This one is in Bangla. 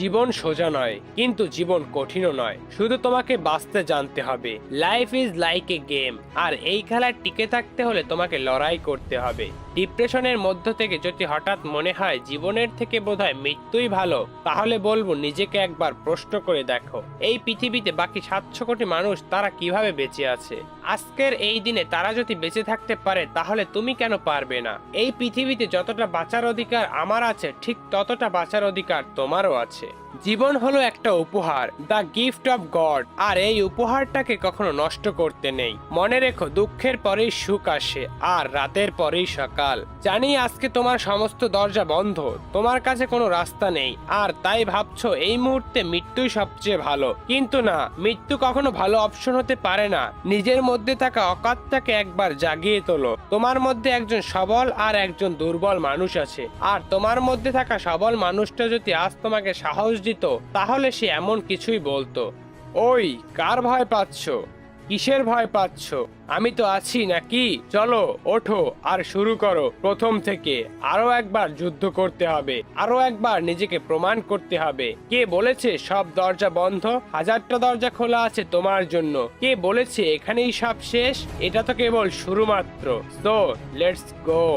জীবন সোজা নয়, কিন্তু জীবন কঠিনও নয়। শুধু তোমাকে বাঁচতে জানতে হবে। Life is like a game, আর এই খেলায় টিকে থাকতে হলে তোমাকে লড়াই করতে হবে। ডিপ্রেশনের মধ্য থেকে যদি হঠাৎ মনে হয় জীবনের থেকে বোধহয় মৃত্যুই ভালো, তাহলে বলবো নিজেকে একবার প্রশ্ন করে দেখো, এই পৃথিবীতে বাকি 700 কোটি মানুষ তারা কিভাবে বেঁচে আছে। আজকের এই দিনে তারা যদি বেঁচে থাকতে পারে, তাহলে তুমি কেন পারবে না? এই পৃথিবীতে যতটা বাঁচার অধিকার আমার আছে, ঠিক ততটা বাঁচার অধিকার তোমারও আছে। জীবন হলো একটা উপহার, দ্য গিফট অফ গড, আর এই উপহারটাকে কখনো নষ্ট করতে নেই। মনে রেখো, দুঃখের পরেই সুখ আসে, আর রাতের পরেই সকাল। জানি আজকে তোমার সমস্ত দরজা বন্ধ, তোমার কাছে কোনো রাস্তা নেই, আর তাই ভাবছো এই মুহূর্তে মৃত্যুই সবচেয়ে ভালো। কিন্তু না, মৃত্যু কখনো ভালো অপশন হতে পারে না। নিজের মধ্যে থাকা অকাতটাকে একবার জাগিয়ে তোলো। তোমার মধ্যে একজন সবল আর একজন দুর্বল মানুষ আছে, আর তোমার মধ্যে থাকা সবল মানুষটা যদি আজ তোমাকে সাহস দিত, তাহলে সে এমন কিছুই বলতো। ওই, কার ভয় পাচ্ছ? কিসের ভয় পাচ্ছ? আমি তো আছি নাকি? চলো ওঠো আর শুরু করো প্রথম থেকে। আরো একবার যুদ্ধ করতে হবে, আরো একবার নিজেকে প্রমাণ করতে হবে। কে বলেছে সব দরজা বন্ধ? হাজারটা দরজা খোলা আছে তোমার জন্য। কে বলেছে এখানেই সব শেষ? এটা তো কেবল শুরু মাত্র। So let's go.